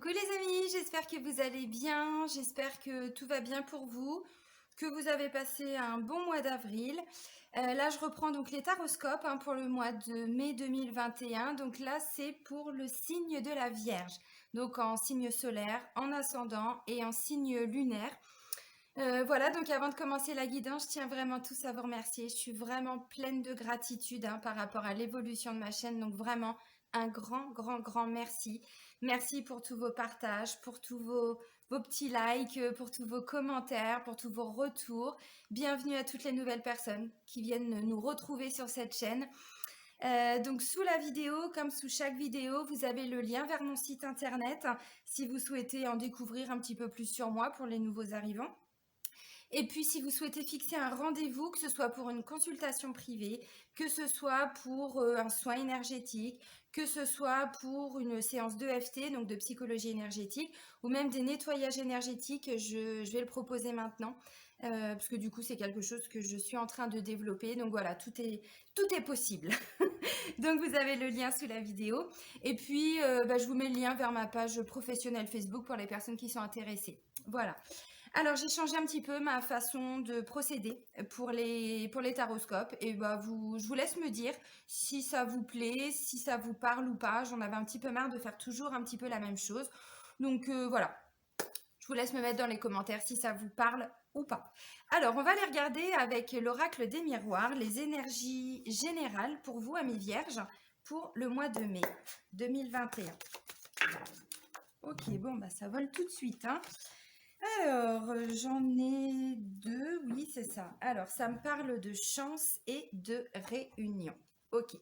Coucou les amis, j'espère que vous allez bien, j'espère que tout va bien pour vous, que vous avez passé un bon mois d'avril. Là, je reprends donc les taroscopes pour le mois de mai 2021. Donc là, c'est pour le signe de la Vierge. Donc en signe solaire, en ascendant et en signe lunaire. Voilà, donc avant de commencer la guidance, je tiens vraiment tous à vous remercier. Je suis vraiment pleine de gratitude par rapport à l'évolution de ma chaîne. Donc vraiment, un grand merci. Merci pour tous vos partages, pour tous vos petits likes, pour tous vos commentaires, pour tous vos retours. Bienvenue à toutes les nouvelles personnes qui viennent nous retrouver sur cette chaîne. Donc sous la vidéo, comme sous chaque vidéo, vous avez le lien vers mon site internet si vous souhaitez en découvrir un petit peu plus sur moi pour les nouveaux arrivants. Et puis, si vous souhaitez fixer un rendez-vous, que ce soit pour une consultation privée, que ce soit pour un soin énergétique, que ce soit pour une séance d'EFT, donc de psychologie énergétique, ou même des nettoyages énergétiques, je vais le proposer maintenant, parce que du coup, c'est quelque chose que je suis en train de développer. Donc voilà, tout est possible. Donc vous avez le lien sous la vidéo. Et puis, je vous mets le lien vers ma page professionnelle Facebook pour les personnes qui sont intéressées. Voilà. Alors, j'ai changé un petit peu ma façon de procéder pour les taroscopes. Et je vous laisse me dire si ça vous plaît, si ça vous parle ou pas. J'en avais un petit peu marre de faire toujours un petit peu la même chose. Donc voilà, je vous laisse me mettre dans les commentaires si ça vous parle ou pas. Alors, on va aller regarder avec l'oracle des miroirs les énergies générales pour vous, amis vierges, pour le mois de mai 2021. Ok, bon, ça vole tout de suite, Alors, j'en ai deux, oui, c'est ça. Alors, ça me parle de chance et de réunion. Ok.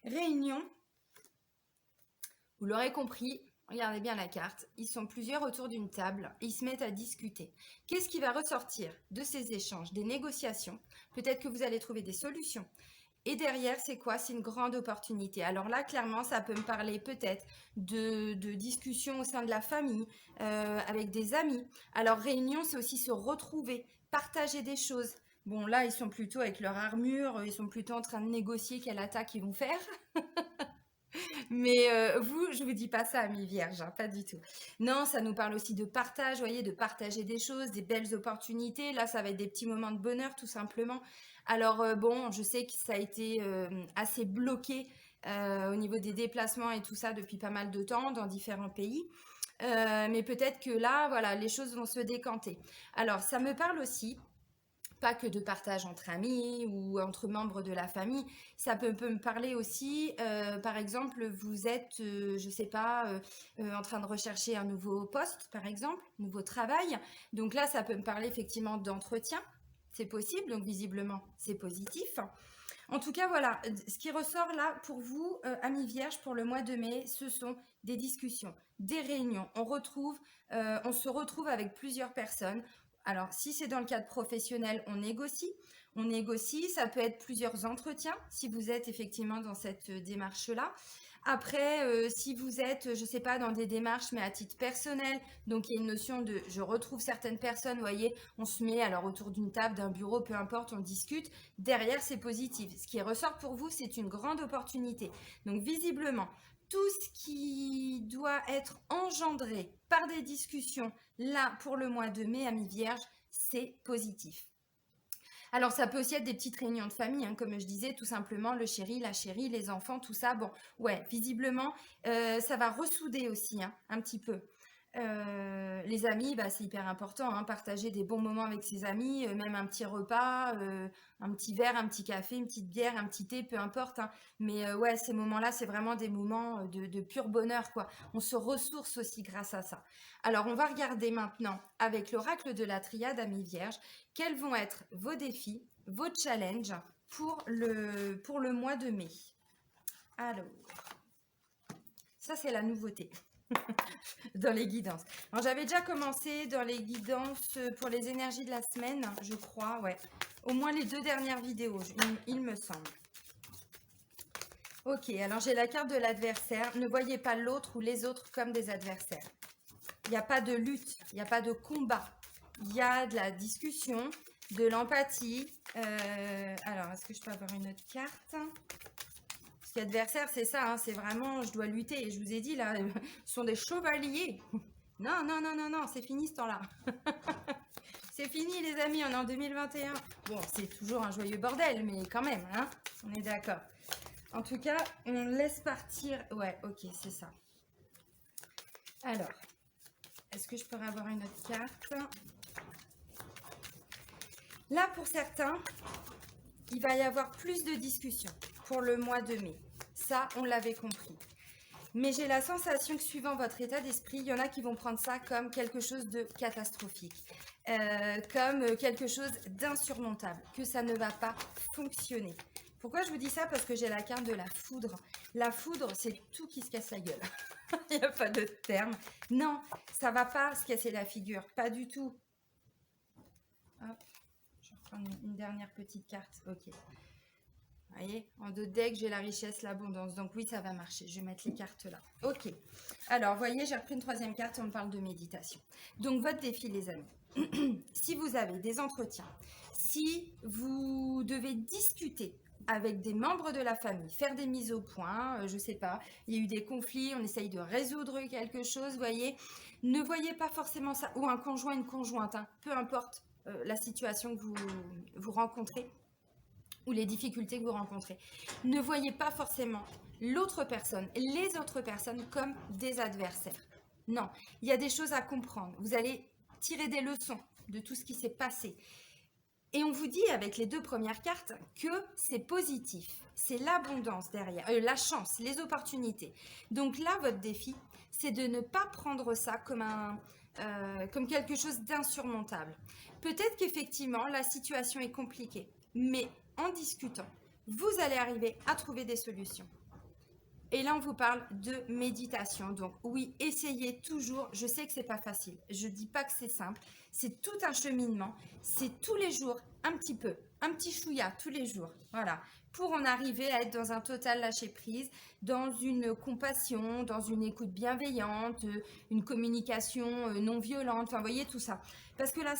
Réunion, vous l'aurez compris, regardez bien la carte. Ils sont plusieurs autour d'une table. Ils se mettent à discuter. Qu'est-ce qui va ressortir de ces échanges? Des négociations. Peut-être que vous allez trouver des solutions. Et derrière, c'est quoi? C'est une grande opportunité. Alors là, clairement, ça peut me parler peut-être de discussions au sein de la famille, avec des amis. Alors, réunion, c'est aussi se retrouver, partager des choses. Bon, là, ils sont plutôt avec leur armure, ils sont plutôt en train de négocier quelle attaque ils vont faire. Mais vous, je vous dis pas ça, amis vierges, pas du tout. Non, ça nous parle aussi de partage, vous voyez, de partager des choses, des belles opportunités. Là, ça va être des petits moments de bonheur, tout simplement. Alors bon, je sais que ça a été assez bloqué au niveau des déplacements et tout ça depuis pas mal de temps dans différents pays. Mais peut-être que là, voilà, les choses vont se décanter. Alors, ça me parle aussi pas que de partage entre amis ou entre membres de la famille. Ça peut me parler aussi, par exemple, vous êtes, je sais pas, en train de rechercher un nouveau poste, par exemple, nouveau travail. Donc là, ça peut me parler effectivement d'entretien. C'est possible, donc visiblement, c'est positif. En tout cas, voilà, ce qui ressort là pour vous, amis vierges, pour le mois de mai, ce sont des discussions, des réunions. On se retrouve avec plusieurs personnes. Alors, si c'est dans le cadre professionnel, on négocie. On négocie, ça peut être plusieurs entretiens, si vous êtes effectivement dans cette démarche-là. Après, si vous êtes, je sais pas, dans des démarches, mais à titre personnel, donc il y a une notion de, je retrouve certaines personnes, vous voyez, on se met alors autour d'une table, d'un bureau, peu importe, on discute. Derrière, c'est positif. Ce qui ressort pour vous, c'est une grande opportunité. Donc, visiblement, tout ce qui doit être engendré par des discussions, là, pour le mois de mai, amis vierges, c'est positif. Alors, ça peut aussi être des petites réunions de famille, comme je disais, tout simplement, le chéri, la chérie, les enfants, tout ça. Bon, ouais, visiblement, ça va ressouder aussi, un petit peu. Les amis, c'est hyper important, partager des bons moments avec ses amis, même un petit repas, un petit verre, un petit café, une petite bière, un petit thé, peu importe. Mais ouais, ces moments-là, c'est vraiment des moments de pur bonheur, quoi. On se ressource aussi grâce à ça. Alors, on va regarder maintenant, avec l'oracle de la triade Amis Vierge, quels vont être vos défis, vos challenges pour le mois de mai. Alors, ça, c'est la nouveauté. Dans les guidances. Alors, j'avais déjà commencé dans les guidances pour les énergies de la semaine, je crois, ouais. Au moins les 2 dernières vidéos, il me semble. Ok, alors j'ai la carte de l'adversaire. Ne voyez pas l'autre ou les autres comme des adversaires. Il n'y a pas de lutte, il n'y a pas de combat. Il y a de la discussion, de l'empathie. Alors, est-ce que je peux avoir une autre carte? Parce qu'il Puis adversaire, c'est ça, hein, c'est vraiment, je dois lutter. Et je vous ai dit, là, ce sont des chevaliers. Non, non, non, non, non, c'est fini ce temps-là. C'est fini, les amis, on est en 2021. Bon, c'est toujours un joyeux bordel, mais quand même, hein, on est d'accord. En tout cas, on laisse partir. Ouais, ok, c'est ça. Alors, est-ce que je pourrais avoir une autre carte? Là, pour certains, il va y avoir plus de discussions pour le mois de mai. Ça, on l'avait compris. Mais j'ai la sensation que suivant votre état d'esprit, il y en a qui vont prendre ça comme quelque chose de catastrophique, comme quelque chose d'insurmontable, que ça ne va pas fonctionner. Pourquoi je vous dis ça? Parce que j'ai la carte de la foudre. La foudre, c'est tout qui se casse la gueule. Il n'y a pas d'autre terme. Non, ça va pas se casser la figure, pas du tout. Hop, je vais reprendre une dernière petite carte. Ok. Vous voyez, en deux decks, j'ai la richesse, l'abondance. Donc oui, ça va marcher. Je vais mettre les cartes là. Ok. Alors, vous voyez, j'ai repris une troisième carte et on parle de méditation. Donc, votre défi, les amis. Si vous avez des entretiens, si vous devez discuter avec des membres de la famille, faire des mises au point, je sais pas, il y a eu des conflits, on essaye de résoudre quelque chose, vous voyez, ne voyez pas forcément ça, ou un conjoint, une conjointe, hein, peu importe la situation que vous rencontrez, ou les difficultés que vous rencontrez. Ne voyez pas forcément l'autre personne, les autres personnes comme des adversaires. Non, il y a des choses à comprendre. Vous allez tirer des leçons de tout ce qui s'est passé. Et on vous dit avec les deux premières cartes que c'est positif. C'est l'abondance derrière, la chance, les opportunités. Donc là, votre défi, c'est de ne pas prendre ça comme quelque chose d'insurmontable. Peut-être qu'effectivement, la situation est compliquée, mais en discutant, vous allez arriver à trouver des solutions. Et là, on vous parle de méditation. Donc oui, essayez toujours. Je sais que c'est pas facile. Je dis pas que c'est simple. C'est tout un cheminement. C'est tous les jours, un petit peu, un petit chouïa tous les jours. Voilà. Pour en arriver à être dans un total lâcher prise, dans une compassion, dans une écoute bienveillante, une communication non violente. Enfin, vous voyez tout ça. Parce que là,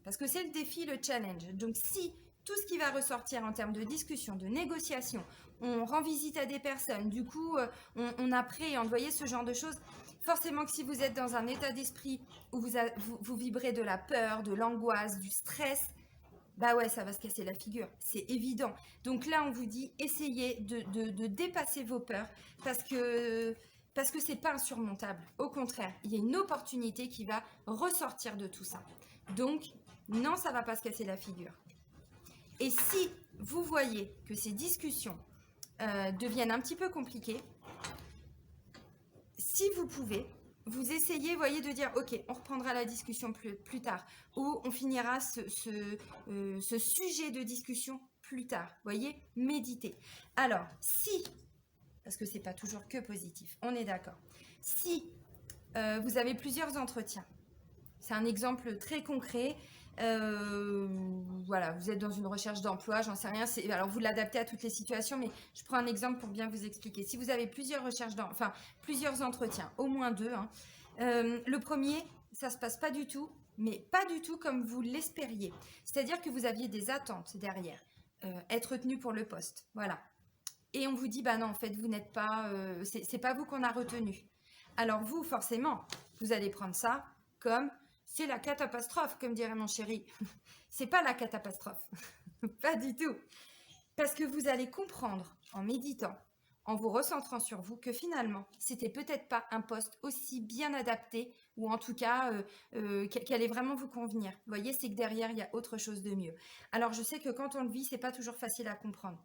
parce que c'est le défi, le challenge. Donc si tout ce qui va ressortir en termes de discussion, de négociation, on rend visite à des personnes, du coup, on appréhende, vous voyez, ce genre de choses. Forcément que si vous êtes dans un état d'esprit où vous vibrez de la peur, de l'angoisse, du stress, bah ouais, ça va se casser la figure, c'est évident. Donc là, on vous dit, essayez de dépasser vos peurs parce que c'est pas insurmontable. Au contraire, il y a une opportunité qui va ressortir de tout ça. Donc, non, ça va pas se casser la figure. Et si vous voyez que ces discussions deviennent un petit peu compliquées, si vous pouvez, vous essayez, voyez, de dire, ok, on reprendra la discussion plus tard, ou on finira ce sujet de discussion plus tard, voyez, méditez. Alors, parce que c'est pas toujours que positif, on est d'accord, si vous avez plusieurs entretiens, c'est un exemple très concret. Voilà, vous êtes dans une recherche d'emploi, j'en sais rien. Alors vous l'adaptez à toutes les situations, mais je prends un exemple pour bien vous expliquer. Si vous avez plusieurs plusieurs entretiens, au moins deux, hein, le premier, ça se passe pas du tout, mais pas du tout comme vous l'espériez. C'est-à-dire que vous aviez des attentes derrière, être retenu pour le poste, voilà. Et on vous dit, bah non, en fait, vous n'êtes pas, c'est pas vous qu'on a retenu. Alors vous, forcément, vous allez prendre ça comme c'est la catastrophe, comme dirait mon chéri. C'est pas la catastrophe. Pas du tout. Parce que vous allez comprendre en méditant, en vous recentrant sur vous, que finalement, c'était peut-être pas un poste aussi bien adapté, ou en tout cas, qui allait vraiment vous convenir. Vous voyez, c'est que derrière, il y a autre chose de mieux. Alors, je sais que quand on le vit, c'est pas toujours facile à comprendre.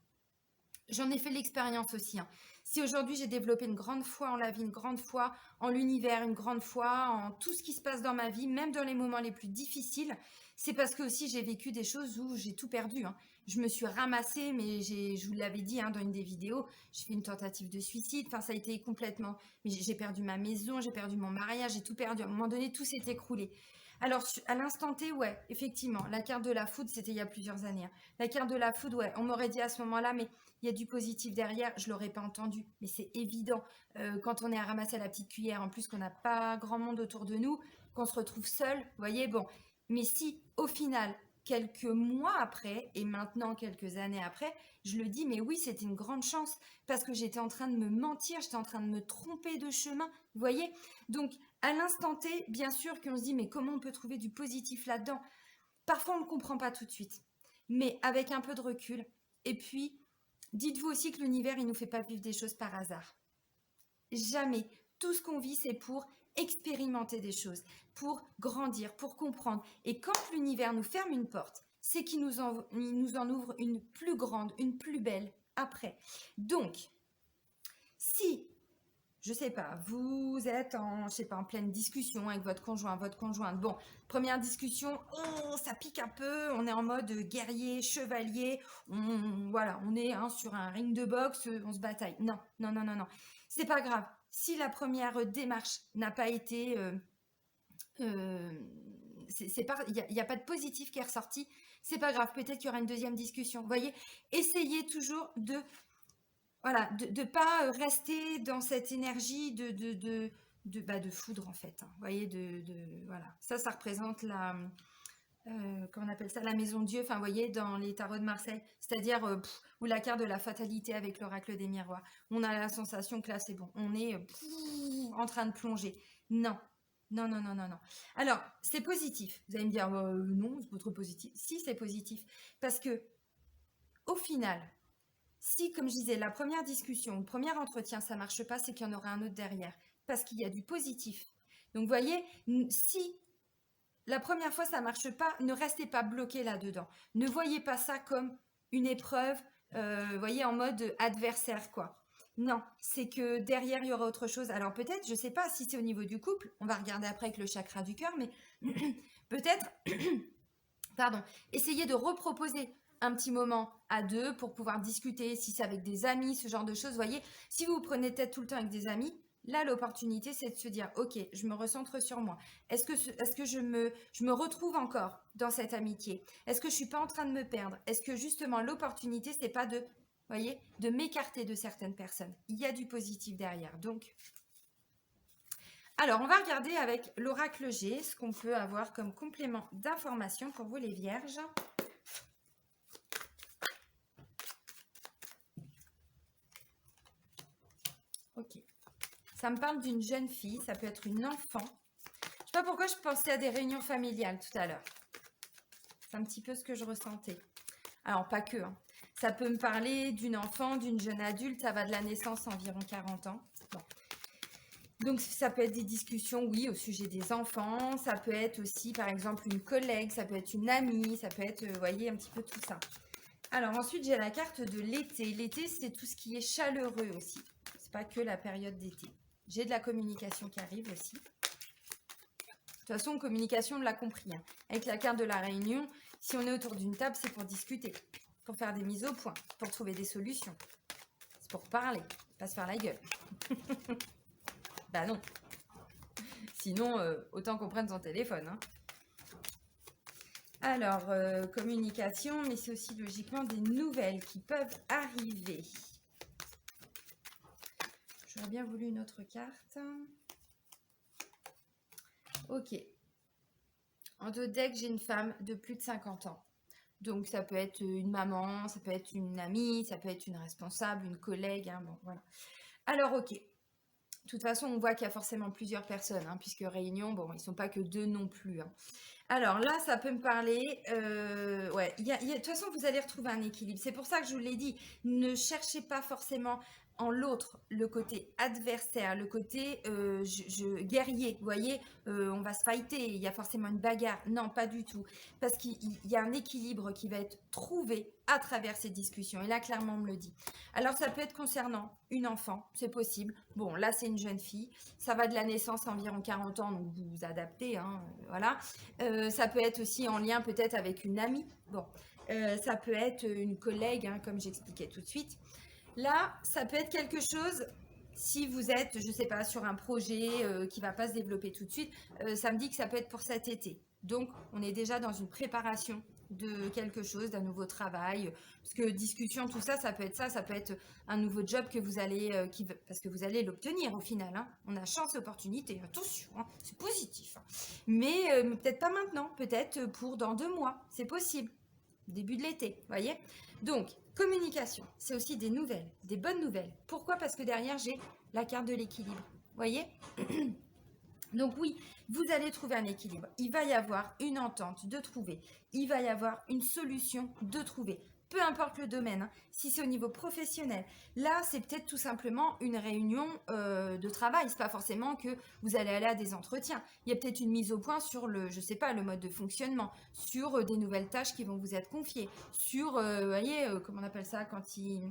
J'en ai fait l'expérience aussi, hein. Si aujourd'hui j'ai développé une grande foi en la vie, une grande foi en l'univers, une grande foi en tout ce qui se passe dans ma vie, même dans les moments les plus difficiles, c'est parce que aussi j'ai vécu des choses où j'ai tout perdu, hein. Je me suis ramassée, mais je vous l'avais dit, hein, dans une des vidéos, j'ai fait une tentative de suicide. Enfin, ça a été complètement. Mais j'ai perdu ma maison, j'ai perdu mon mariage, j'ai tout perdu. À un moment donné, tout s'est écroulé. Alors, à l'instant T, ouais, effectivement, la carte de la foudre, c'était il y a plusieurs années, hein. La carte de la foudre, ouais, on m'aurait dit à ce moment-là, mais il y a du positif derrière, je ne l'aurais pas entendu. Mais c'est évident, quand on est à ramasser à la petite cuillère, en plus qu'on n'a pas grand monde autour de nous, qu'on se retrouve seul, vous voyez, bon. Mais si, au final, quelques mois après, et maintenant quelques années après, je le dis, mais oui, c'était une grande chance, parce que j'étais en train de me mentir, j'étais en train de me tromper de chemin, vous voyez? Donc, à l'instant T, bien sûr qu'on se dit, mais comment on peut trouver du positif là-dedans? Parfois, on ne comprend pas tout de suite, mais avec un peu de recul. Et puis, dites-vous aussi que l'univers, il ne nous fait pas vivre des choses par hasard. Jamais. Tout ce qu'on vit, c'est pour expérimenter des choses, pour grandir, pour comprendre. Et quand l'univers nous ferme une porte, c'est qu'il il nous en ouvre une plus grande, une plus belle après. Donc, si je sais pas, vous êtes en, je sais pas, en pleine discussion avec votre conjoint, votre conjointe. Bon, première discussion, ça pique un peu, on est en mode guerrier, chevalier, voilà, on est sur un ring de boxe, on se bataille. Non, non, non, non, non. C'est pas grave. Si la première démarche n'a pas été, c'est pas, il y a pas de positif qui est ressorti. C'est pas grave. Peut-être qu'il y aura une deuxième discussion. Vous voyez, essayez toujours de voilà, de pas rester dans cette énergie de foudre en fait, hein. Vous voyez, voilà. Ça représente la, comment on appelle ça, la maison de Dieu, enfin, vous voyez, dans les tarots de Marseille, c'est-à-dire, ou la carte de la fatalité avec l'oracle des miroirs. On a la sensation que là, c'est bon, on est en train de plonger. Non, non, non, non, non, non. Alors, c'est positif. Vous allez me dire, non, c'est pas trop positif. Si, c'est positif. Parce que, au final, si, comme je disais, la première discussion, le premier entretien, ça marche pas, c'est qu'il y en aura un autre derrière, parce qu'il y a du positif. Donc, vous voyez, si la première fois ça marche pas, ne restez pas bloqué là-dedans. Ne voyez pas ça comme une épreuve, vous voyez, en mode adversaire, quoi. Non, c'est que derrière, il y aura autre chose. Alors peut-être, je sais pas si c'est au niveau du couple, on va regarder après avec le chakra du cœur, mais peut-être pardon, essayez de reproposer un petit moment à deux pour pouvoir discuter, si c'est avec des amis, ce genre de choses. Vous voyez, si vous prenez tête tout le temps avec des amis, là, l'opportunité, c'est de se dire, ok, je me recentre sur moi. Est-ce que je me retrouve encore dans cette amitié? Est-ce que je suis pas en train de me perdre? Est-ce que justement, l'opportunité, c'est pas de, voyez, de m'écarter de certaines personnes? Il y a du positif derrière. Donc, alors, on va regarder avec l'oracle G ce qu'on peut avoir comme complément d'information pour vous les vierges. Ok. Ça me parle d'une jeune fille, ça peut être une enfant. Je sais pas pourquoi je pensais à des réunions familiales tout à l'heure. C'est un petit peu ce que je ressentais. Alors, pas que, hein. Ça peut me parler d'une enfant, d'une jeune adulte, ça va de la naissance à environ 40 ans. Bon. Donc, ça peut être des discussions, oui, au sujet des enfants. Ça peut être aussi, par exemple, une collègue, ça peut être une amie, ça peut être, vous voyez, un petit peu tout ça. Alors, ensuite, j'ai la carte de l'été. L'été, c'est tout ce qui est chaleureux aussi. C'est pas que la période d'été. J'ai de la communication qui arrive aussi. De toute façon, communication, on l'a compris, hein. Avec la carte de la réunion, si on est autour d'une table, c'est pour discuter, pour faire des mises au point, pour trouver des solutions. C'est pour parler, pas se faire la gueule. Bah non. Sinon, autant qu'on prenne son téléphone, hein. Alors, communication, mais c'est aussi logiquement des nouvelles qui peuvent arriver. J'aurais bien voulu une autre carte. Ok. En dos deck, j'ai une femme de plus de 50 ans. Donc, ça peut être une maman, ça peut être une amie, ça peut être une responsable, une collègue, hein, bon, voilà. Alors, ok. De toute façon, on voit qu'il y a forcément plusieurs personnes, hein, puisque réunion, bon, ils ne sont pas que deux non plus, hein. Alors là, ça peut me parler. Ouais, de toute façon, vous allez retrouver un équilibre. C'est pour ça que je vous l'ai dit. Ne cherchez pas forcément en l'autre le côté adversaire, le côté guerrier. Vous voyez, on va se fighter, il y a forcément une bagarre. Non, pas du tout. Parce qu'il y a un équilibre qui va être trouvé à travers ces discussions. Et là, clairement, on me le dit. Alors, ça peut être concernant une enfant, c'est possible. Bon, là, c'est une jeune fille. Ça va de la naissance à environ 40 ans, donc vous vous adaptez, hein, voilà. Ça peut être aussi en lien peut-être avec une amie. Bon, ça peut être une collègue, hein, comme j'expliquais tout de suite. Là, ça peut être quelque chose, si vous êtes, je ne sais pas, sur un projet qui ne va pas se développer tout de suite, ça me dit que ça peut être pour cet été. Donc, on est déjà dans une préparation de quelque chose, d'un nouveau travail. Parce que discussion, tout ça, ça peut être ça. Ça peut être un nouveau job que vous allez, parce que vous allez l'obtenir au final. Hein. On a chance, opportunité. Attention, hein, c'est positif. Hein. Mais peut-être pas maintenant. Peut-être pour dans 2 mois. C'est possible. Début de l'été, voyez. Donc, communication, c'est aussi des nouvelles, des bonnes nouvelles. Pourquoi? Parce que derrière, j'ai la carte de l'équilibre. Voyez. Donc oui, vous allez trouver un équilibre. Il va y avoir une entente de trouver. Il va y avoir une solution de trouver. Peu importe le domaine, hein. Si c'est au niveau professionnel, là c'est peut-être tout simplement une réunion de travail. C'est pas forcément que vous allez aller à des entretiens. Il y a peut-être une mise au point sur le, je sais pas, le mode de fonctionnement, sur des nouvelles tâches qui vont vous être confiées, sur, vous voyez, comment on appelle ça quand il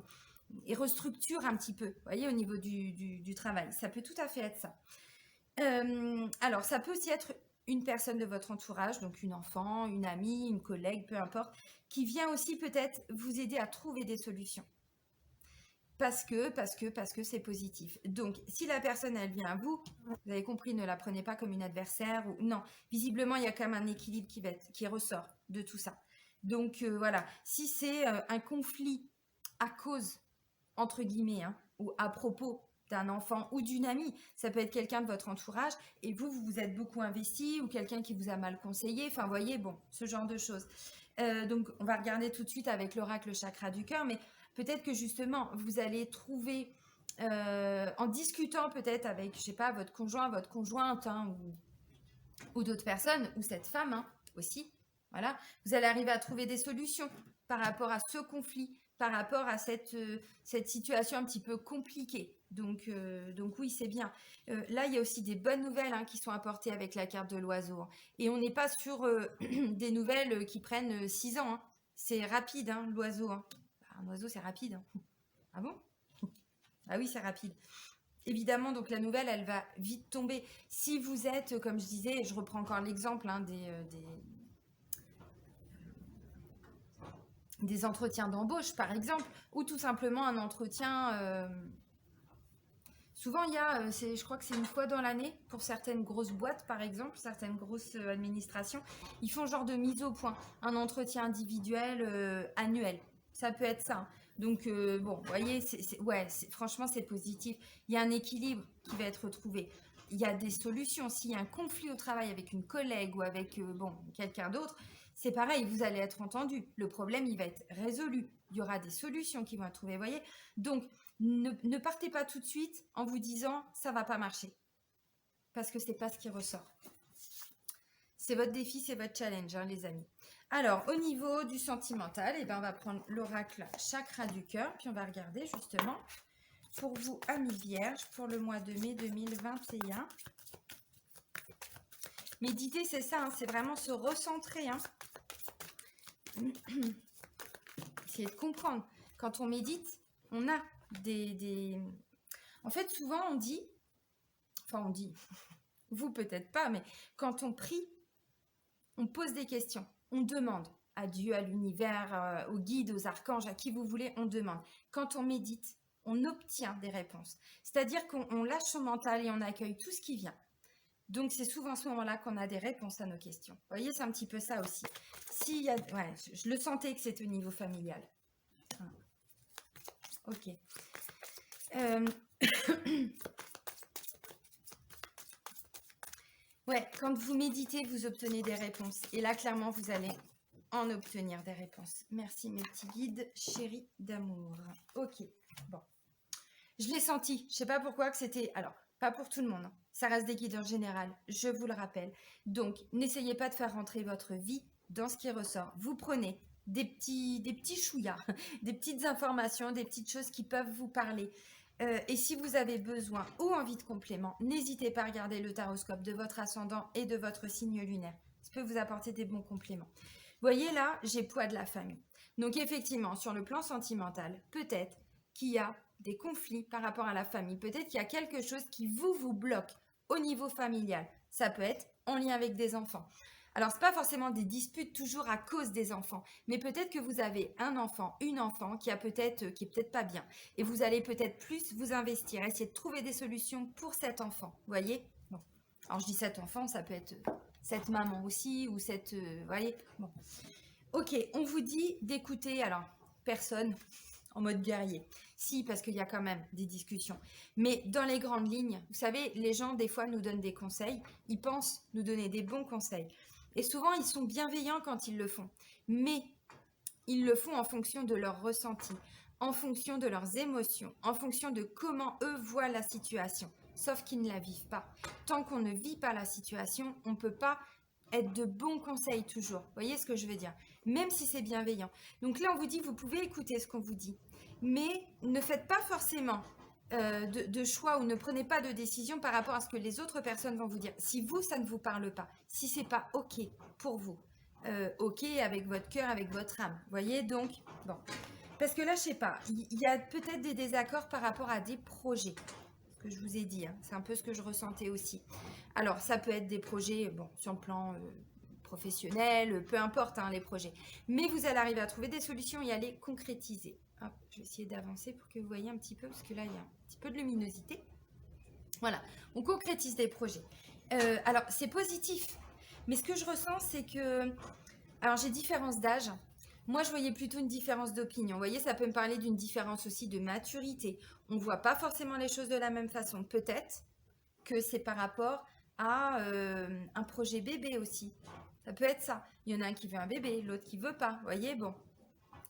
restructure un petit peu, vous voyez, au niveau du travail. Ça peut tout à fait être ça. Alors, ça peut aussi être une personne de votre entourage, donc une enfant, une amie, une collègue, peu importe, qui vient aussi peut-être vous aider à trouver des solutions. Parce que c'est positif. Donc, si la personne, elle vient à vous, vous avez compris, ne la prenez pas comme une adversaire ou non. Visiblement, il y a quand même un équilibre qui ressort de tout ça. Donc, voilà. Si c'est un conflit à cause, entre guillemets, hein, ou à propos d'un enfant ou d'une amie, ça peut être quelqu'un de votre entourage et vous vous êtes beaucoup investi ou quelqu'un qui vous a mal conseillé, enfin, voyez, bon, ce genre de choses. Donc, on va regarder tout de suite avec l'oracle chakra du cœur, mais peut-être que justement, vous allez trouver, en discutant peut-être avec, je sais pas, votre conjoint, votre conjointe, hein, ou d'autres personnes, ou cette femme hein, aussi, voilà, vous allez arriver à trouver des solutions par rapport à ce conflit, par rapport à cette situation un petit peu compliquée. Donc oui, c'est bien. Là, il y a aussi des bonnes nouvelles hein, qui sont apportées avec la carte de l'oiseau. Hein. Et on n'est pas sur des nouvelles qui prennent 6 ans. Hein. C'est rapide, hein, l'oiseau. Hein. Un oiseau, c'est rapide. Hein. Ah bon? Ah oui, c'est rapide. Évidemment, donc la nouvelle, elle va vite tomber. Si vous êtes, comme je disais, je reprends encore l'exemple hein, des entretiens d'embauche, par exemple, ou tout simplement un entretien. Souvent, il y a, je crois que c'est une fois dans l'année, pour certaines grosses boîtes, par exemple, certaines grosses administrations, ils font genre de mise au point, un entretien individuel annuel. Ça peut être ça. Hein. Donc, bon, vous voyez, ouais, franchement, c'est positif. Il y a un équilibre qui va être trouvé. Il y a des solutions. S'il y a un conflit au travail avec une collègue ou avec bon, quelqu'un d'autre, c'est pareil, vous allez être entendu. Le problème, il va être résolu. Il y aura des solutions qui vont être trouvées, vous voyez. Donc, ne partez pas tout de suite en vous disant ça va pas marcher parce que c'est pas ce qui ressort. C'est votre défi, c'est votre challenge, hein, les amis. Alors, au niveau du sentimental, eh ben, on va prendre l'oracle chakra du cœur, puis on va regarder justement pour vous, amis vierges, pour le mois de mai 2021. Méditer, c'est ça, hein, c'est vraiment se recentrer. Hein. Essayez de comprendre. Quand on médite, on a En fait, souvent on dit, vous peut-être pas, mais quand on prie, on pose des questions, on demande à Dieu, à l'univers, aux guides, aux archanges, à qui vous voulez, on demande. Quand on médite, on obtient des réponses. C'est-à-dire qu'on lâche son mental et on accueille tout ce qui vient. Donc, c'est souvent à ce moment-là qu'on a des réponses à nos questions. Vous voyez, c'est un petit peu ça aussi. Ouais, je le sentais que c'était au niveau familial. Ok. Ouais, quand vous méditez, vous obtenez des réponses. Et là, clairement, vous allez en obtenir des réponses. Merci, mes petits guides chéris d'amour. Ok, bon. Je l'ai senti. Je ne sais pas pourquoi que c'était... Alors, pas pour tout le monde. Hein. Ça reste des guides en général, je vous le rappelle. Donc, n'essayez pas de faire rentrer votre vie dans ce qui ressort. Vous prenez des petits chouillas, des petites informations, des petites choses qui peuvent vous parler. Et si vous avez besoin ou envie de complément, n'hésitez pas à regarder le taroscope de votre ascendant et de votre signe lunaire. Ça peut vous apporter des bons compléments. Vous voyez là, j'ai poids de la famille. Donc effectivement, sur le plan sentimental, peut-être qu'il y a des conflits par rapport à la famille. Peut-être qu'il y a quelque chose qui vous bloque au niveau familial. Ça peut être en lien avec des enfants. Alors, ce n'est pas forcément des disputes toujours à cause des enfants, mais peut-être que vous avez un enfant, une enfant qui est peut-être pas bien. Et vous allez peut-être plus vous investir, essayer de trouver des solutions pour cet enfant. Vous voyez? Bon. Alors, je dis cet enfant, ça peut être cette maman aussi, ou cette... vous voyez? Bon. Ok, on vous dit d'écouter, alors, personne en mode guerrier. Si, parce qu'il y a quand même des discussions. Mais dans les grandes lignes, vous savez, les gens, des fois, nous donnent des conseils. Ils pensent nous donner des bons conseils. Et souvent, ils sont bienveillants quand ils le font. Mais ils le font en fonction de leur ressenti, en fonction de leurs émotions, en fonction de comment eux voient la situation. Sauf qu'ils ne la vivent pas. Tant qu'on ne vit pas la situation, on ne peut pas être de bons conseils toujours. Vous voyez ce que je veux dire? Même si c'est bienveillant. Donc là, on vous dit, vous pouvez écouter ce qu'on vous dit. Mais ne faites pas forcément de choix ou ne prenez pas de décision par rapport à ce que les autres personnes vont vous dire. Si vous, ça ne vous parle pas, si c'est pas OK pour vous, OK avec votre cœur, avec votre âme. Vous voyez, donc, bon. Parce que là, je sais pas, il y a peut-être des désaccords par rapport à des projets. Ce que je vous ai dit, hein, c'est un peu ce que je ressentais aussi. Alors, ça peut être des projets, bon, sur le plan professionnel, peu importe hein, les projets. Mais vous allez arriver à trouver des solutions et à les concrétiser. Hop, je vais essayer d'avancer pour que vous voyez un petit peu, parce que là, il y a un petit peu de luminosité. Voilà, on concrétise des projets. Alors, c'est positif. Mais ce que je ressens, c'est que... Alors, j'ai différence d'âge. Moi, je voyais plutôt une différence d'opinion. Vous voyez, ça peut me parler d'une différence aussi de maturité. On ne voit pas forcément les choses de la même façon. Peut-être que c'est par rapport à un projet bébé aussi. Ça peut être ça. Il y en a un qui veut un bébé, l'autre qui veut pas. Vous voyez, bon,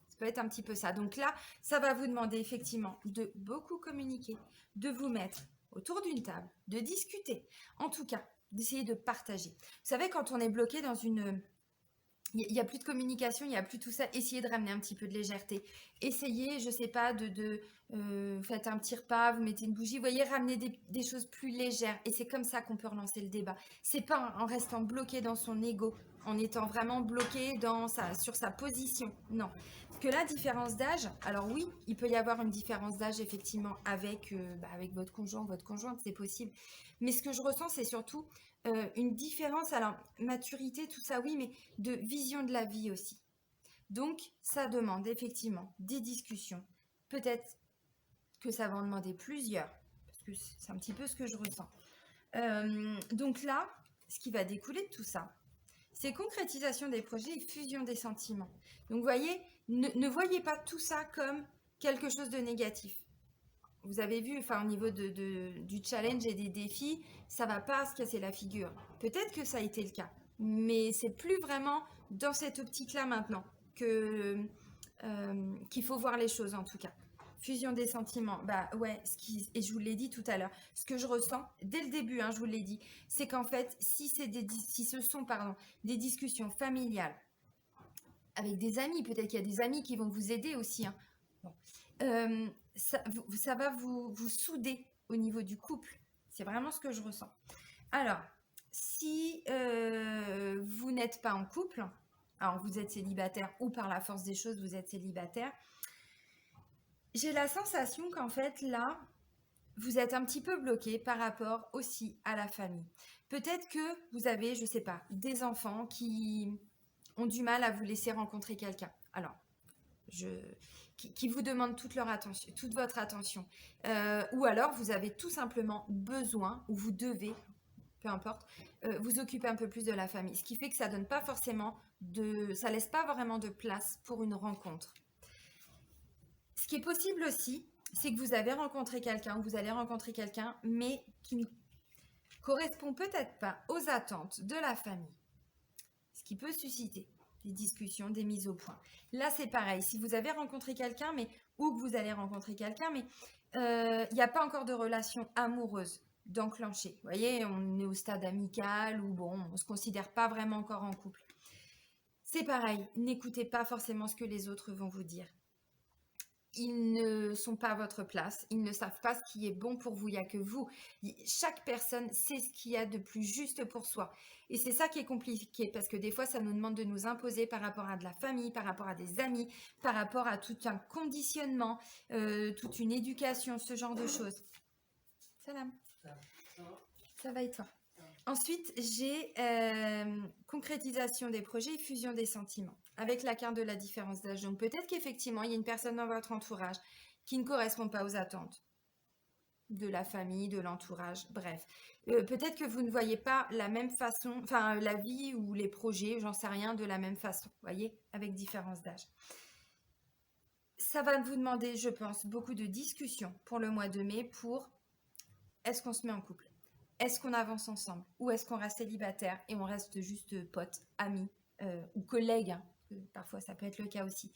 ça peut être un petit peu ça. Donc là, ça va vous demander effectivement de beaucoup communiquer, de vous mettre autour d'une table, de discuter. En tout cas, d'essayer de partager. Vous savez, quand on est bloqué dans une... Il n'y a plus de communication, il n'y a plus tout ça. Essayez de ramener un petit peu de légèreté. Essayez, je ne sais pas, faites un petit repas, vous mettez une bougie. Vous voyez, ramener des choses plus légères. Et c'est comme ça qu'on peut relancer le débat. C'est pas en restant bloqué dans son ego, en étant vraiment bloqué sur sa position. Non. Parce que la différence d'âge, alors oui, il peut y avoir une différence d'âge effectivement avec votre conjoint, votre conjointe, c'est possible. Mais ce que je ressens, c'est surtout une différence, alors maturité, tout ça, oui, mais de vision de la vie aussi. Donc, ça demande effectivement des discussions. Peut-être que ça va en demander plusieurs, parce que c'est un petit peu ce que je ressens. Donc là, ce qui va découler de tout ça, c'est concrétisation des projets et fusion des sentiments. Donc, vous voyez, ne voyez pas tout ça comme quelque chose de négatif. Vous avez vu, enfin, au niveau du challenge et des défis, ça va pas se casser la figure. Peut-être que ça a été le cas, mais c'est plus vraiment dans cette optique-là maintenant qu'il faut voir les choses en tout cas. Fusion des sentiments, bah ouais, et je vous l'ai dit tout à l'heure, ce que je ressens dès le début, hein, je vous l'ai dit, c'est qu'en fait, si ce sont des discussions familiales avec des amis, peut-être qu'il y a des amis qui vont vous aider aussi, hein. Bon. Ça va vous souder au niveau du couple. C'est vraiment ce que je ressens. Alors, si vous n'êtes pas en couple, alors vous êtes célibataire ou par la force des choses, vous êtes célibataire, j'ai la sensation qu'en fait, là, vous êtes un petit peu bloqué par rapport aussi à la famille. Peut-être que vous avez, je ne sais pas, des enfants qui ont du mal à vous laisser rencontrer quelqu'un. Alors, qui vous demandent toute votre attention. Ou alors, vous avez tout simplement besoin, ou vous devez, peu importe, vous occuper un peu plus de la famille. Ce qui fait que ça donne pas forcément ça laisse pas vraiment de place pour une rencontre. Ce qui est possible aussi, c'est que vous avez rencontré quelqu'un, vous allez rencontrer quelqu'un, mais qui ne correspond peut-être pas aux attentes de la famille. Ce qui peut susciter des discussions, des mises au point. Là, c'est pareil. Si vous avez rencontré quelqu'un, ou que vous allez rencontrer quelqu'un, mais il n'y a pas encore de relation amoureuse d'enclencher. Vous voyez, on est au stade amical ou bon, on ne se considère pas vraiment encore en couple. C'est pareil. N'écoutez pas forcément ce que les autres vont vous dire. Ils ne sont pas à votre place, ils ne savent pas ce qui est bon pour vous, il n'y a que vous. Chaque personne sait ce qu'il y a de plus juste pour soi. Et c'est ça qui est compliqué, parce que des fois, ça nous demande de nous imposer par rapport à de la famille, par rapport à des amis, par rapport à tout un conditionnement, toute une éducation, ce genre de choses. Salam. Ça va et toi? Ensuite, j'ai concrétisation des projets et fusion des sentiments avec la carte de la différence d'âge. Donc peut-être qu'effectivement, il y a une personne dans votre entourage qui ne correspond pas aux attentes. de la famille, de l'entourage, bref. Peut-être que vous ne voyez pas la même façon, enfin la vie ou les projets, j'en sais rien, de la même façon, voyez, avec différence d'âge. Ça va vous demander, je pense, beaucoup de discussions pour le mois de mai pour est-ce qu'on se met en couple? Est-ce qu'on avance ensemble? Ou est-ce qu'on reste célibataire et on reste juste potes, amis ou collègues, hein, parfois ça peut être le cas aussi.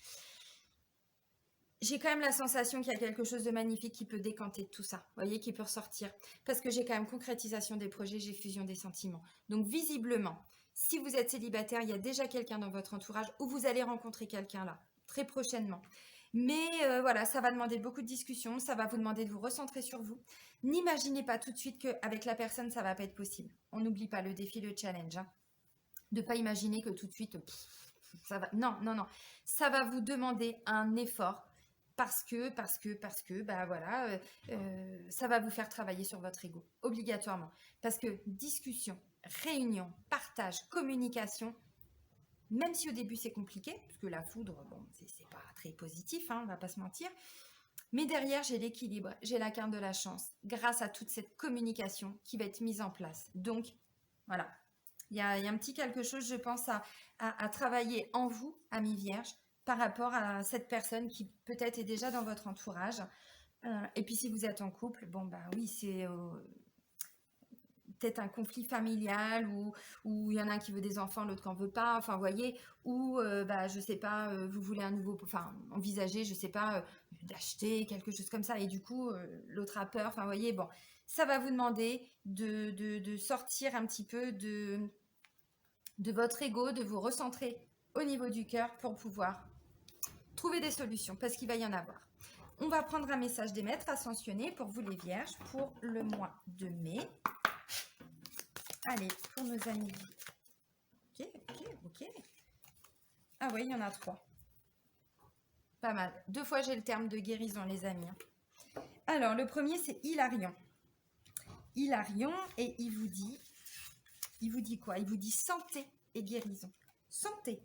J'ai quand même la sensation qu'il y a quelque chose de magnifique qui peut décanter de tout ça, vous voyez, qui peut ressortir. Parce que j'ai quand même concrétisation des projets, j'ai fusion des sentiments. Donc visiblement, si vous êtes célibataire, il y a déjà quelqu'un dans votre entourage ou vous allez rencontrer quelqu'un là, très prochainement. Mais voilà, ça va demander beaucoup de discussions, ça va vous demander de vous recentrer sur vous. N'imaginez pas tout de suite qu'avec la personne, ça va pas être possible. On n'oublie pas le défi, le challenge. Hein. De ne pas imaginer que tout de suite, ça va. Non, non, non. Ça va vous demander un effort parce que, bah voilà, ça va vous faire travailler sur votre ego, obligatoirement. Parce que discussion, réunion, partage, communication, même si au début c'est compliqué, parce que la foudre, bon, c'est pas très positif, hein, on va pas se mentir. Mais derrière, j'ai l'équilibre, j'ai la carte de la chance, grâce à toute cette communication qui va être mise en place. Donc, voilà. Il y a un petit quelque chose, je pense, à travailler en vous, amis vierges, par rapport à cette personne qui peut-être est déjà dans votre entourage. Et puis si vous êtes en couple, bon bah oui, c'est peut-être un conflit familial ou il y en a un qui veut des enfants, l'autre qui n'en veut pas, enfin vous voyez, ou bah je sais pas, vous voulez un nouveau, enfin envisager, je sais pas, d'acheter quelque chose comme ça et du coup l'autre a peur, enfin vous voyez, bon, ça va vous demander de sortir un petit peu de votre ego, de vous recentrer au niveau du cœur pour pouvoir trouver des solutions, parce qu'il va y en avoir. On va prendre un message des maîtres ascensionnés pour vous les vierges pour le mois de mai. Allez, pour nos amis. Ok. Ah oui, il y en a 3. Pas mal. 2 fois, j'ai le terme de guérison, les amis. Alors, le premier, c'est Hilarion. Hilarion, et il vous dit quoi? Il vous dit santé et guérison. Santé.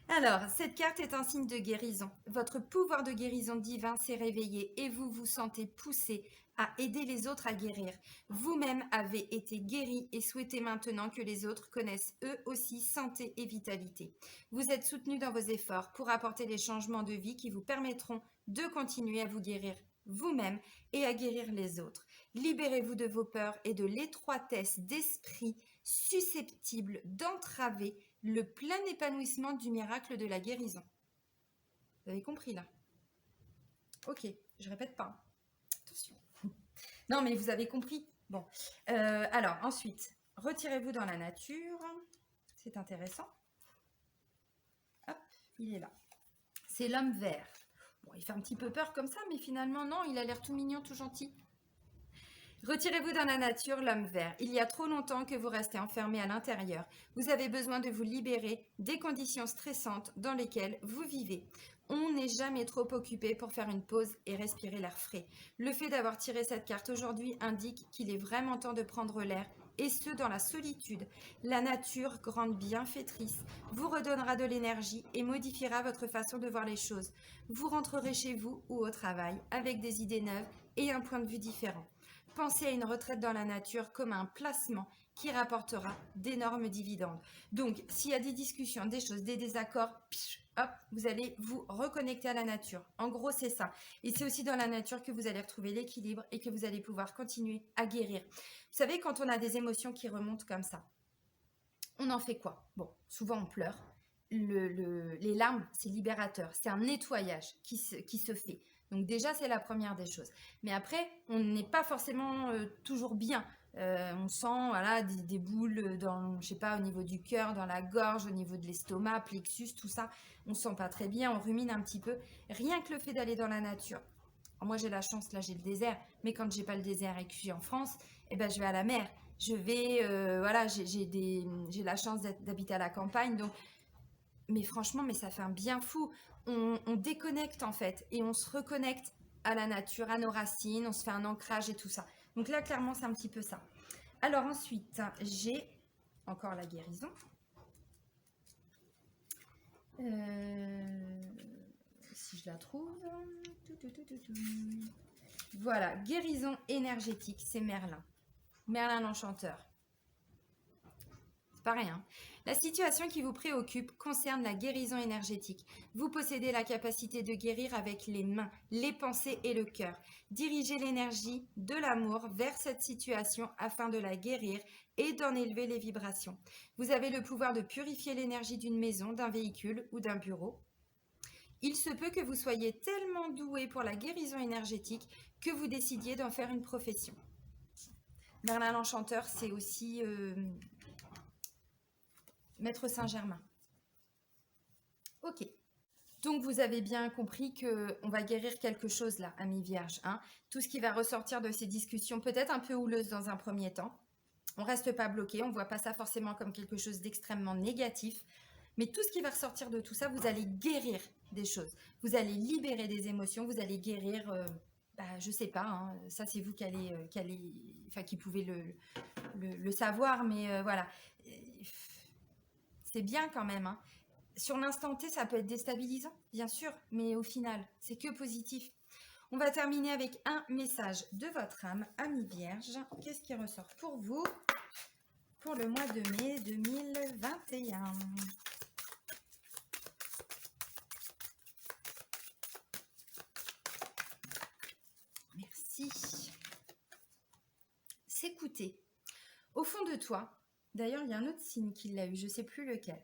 Alors, cette carte est un signe de guérison. Votre pouvoir de guérison divin s'est réveillé et vous vous sentez poussé à aider les autres à guérir. Vous-même avez été guéri et souhaitez maintenant que les autres connaissent eux aussi santé et vitalité. Vous êtes soutenu dans vos efforts pour apporter les changements de vie qui vous permettront de continuer à vous guérir vous-même et à guérir les autres. Libérez-vous de vos peurs et de l'étroitesse d'esprit susceptible d'entraver le plein épanouissement du miracle de la guérison. Vous avez compris là? Ok, je répète pas. Attention. Non, mais vous avez compris. Bon. Alors, ensuite, retirez-vous dans la nature. C'est intéressant. Hop, il est là. C'est l'homme vert. Bon, il fait un petit peu peur comme ça, mais finalement, non, il a l'air tout mignon, tout gentil. Retirez-vous dans la nature, l'homme vert. Il y a trop longtemps que vous restez enfermé à l'intérieur. Vous avez besoin de vous libérer des conditions stressantes dans lesquelles vous vivez. On n'est jamais trop occupé pour faire une pause et respirer l'air frais. Le fait d'avoir tiré cette carte aujourd'hui indique qu'il est vraiment temps de prendre l'air, et ce dans la solitude. La nature, grande bienfaitrice, vous redonnera de l'énergie et modifiera votre façon de voir les choses. Vous rentrerez chez vous ou au travail avec des idées neuves et un point de vue différent. Pensez à une retraite dans la nature comme un placement qui rapportera d'énormes dividendes. Donc, s'il y a des discussions, des choses, des désaccords, hop, vous allez vous reconnecter à la nature. En gros, c'est ça. Et c'est aussi dans la nature que vous allez retrouver l'équilibre et que vous allez pouvoir continuer à guérir. Vous savez, quand on a des émotions qui remontent comme ça, on en fait quoi? Bon, souvent on pleure. Les larmes, c'est libérateur. C'est un nettoyage qui se fait. Donc déjà, c'est la première des choses. Mais après, on n'est pas forcément toujours bien. On sent voilà, des boules dans, je sais pas, au niveau du cœur, dans la gorge, au niveau de l'estomac, plexus, tout ça. On sent pas très bien, on rumine un petit peu. Rien que le fait d'aller dans la nature. Alors moi, j'ai la chance, là, j'ai le désert. Mais quand j'ai pas le désert et que je suis en France, eh ben, je vais à la mer. Je vais, voilà, j'ai la chance d'habiter à la campagne. Donc, mais franchement, mais ça fait un bien fou. On déconnecte en fait et on se reconnecte à la nature, à nos racines, on se fait un ancrage et tout ça. Donc là, clairement, c'est un petit peu ça. Alors ensuite, j'ai encore la guérison. Si je la trouve. Voilà, guérison énergétique, c'est Merlin. Merlin l'enchanteur. C'est pas rien. La situation qui vous préoccupe concerne la guérison énergétique. Vous possédez la capacité de guérir avec les mains, les pensées et le cœur. Dirigez l'énergie de l'amour vers cette situation afin de la guérir et d'en élever les vibrations. Vous avez le pouvoir de purifier l'énergie d'une maison, d'un véhicule ou d'un bureau. Il se peut que vous soyez tellement doué pour la guérison énergétique que vous décidiez d'en faire une profession. Merlin l'enchanteur, c'est aussi Maître Saint-Germain. Ok. Donc vous avez bien compris qu'on va guérir quelque chose là, amis vierges. Hein. Tout ce qui va ressortir de ces discussions, peut-être un peu houleuses dans un premier temps. On ne reste pas bloqué, on ne voit pas ça forcément comme quelque chose d'extrêmement négatif. Mais tout ce qui va ressortir de tout ça, vous allez guérir des choses. Vous allez libérer des émotions, vous allez guérir, je ne sais pas, hein, ça c'est vous qui pouvez le savoir, mais voilà. C'est bien quand même. Hein. Sur l'instant T, ça peut être déstabilisant, bien sûr, mais au final, c'est que positif. On va terminer avec un message de votre âme, amis vierges. Qu'est-ce qui ressort pour vous pour le mois de mai 2021 ? Merci. S'écouter. Au fond de toi, d'ailleurs, il y a un autre signe qui l'a eu, je ne sais plus lequel.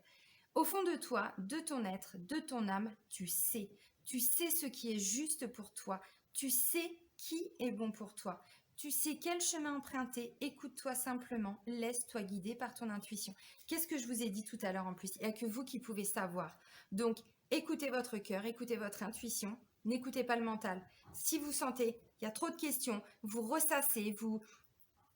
Au fond de toi, de ton être, de ton âme, tu sais. Tu sais ce qui est juste pour toi. Tu sais qui est bon pour toi. Tu sais quel chemin emprunter. Écoute-toi simplement. Laisse-toi guider par ton intuition. Qu'est-ce que je vous ai dit tout à l'heure en plus ? Il n'y a que vous qui pouvez savoir. Donc, écoutez votre cœur, écoutez votre intuition. N'écoutez pas le mental. Si vous sentez qu'il y a trop de questions, vous ressassez,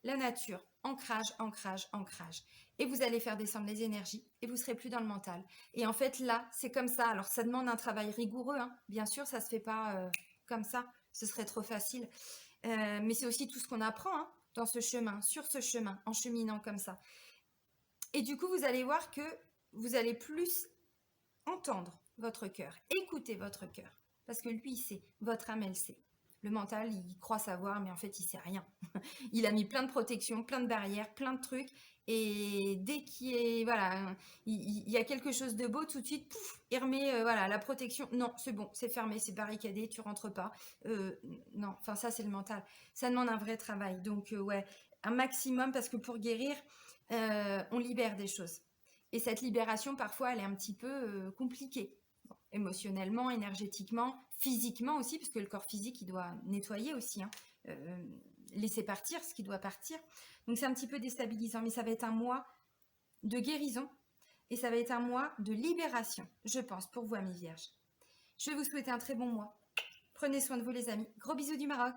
la nature, ancrage, ancrage, ancrage. Et vous allez faire descendre les énergies et vous serez plus dans le mental. Et en fait, là, c'est comme ça. Alors, ça demande un travail rigoureux. Hein. Bien sûr, ça ne se fait pas comme ça. Ce serait trop facile. Mais c'est aussi tout ce qu'on apprend hein, dans ce chemin, sur ce chemin, en cheminant comme ça. Et du coup, vous allez voir que vous allez plus entendre votre cœur, écouter votre cœur. Parce que lui, il sait. Votre âme, elle sait. Le mental, il croit savoir, mais en fait, il sait rien. Il a mis plein de protections, plein de barrières, plein de trucs. Et dès qu'il y a quelque chose de beau, tout de suite, pouf, il remet la protection. Non, c'est bon, c'est fermé, c'est barricadé, tu rentres pas. Non, enfin ça, c'est le mental. Ça demande un vrai travail. Donc, un maximum, parce que pour guérir, on libère des choses. Et cette libération, parfois, elle est un petit peu compliquée. Bon, émotionnellement, énergétiquement, physiquement aussi, parce que le corps physique, il doit nettoyer aussi, hein, laisser partir ce qui doit partir. Donc c'est un petit peu déstabilisant, mais ça va être un mois de guérison et ça va être un mois de libération, je pense, pour vous, amis vierges. Je vais vous souhaiter un très bon mois. Prenez soin de vous, les amis. Gros bisous du Maroc.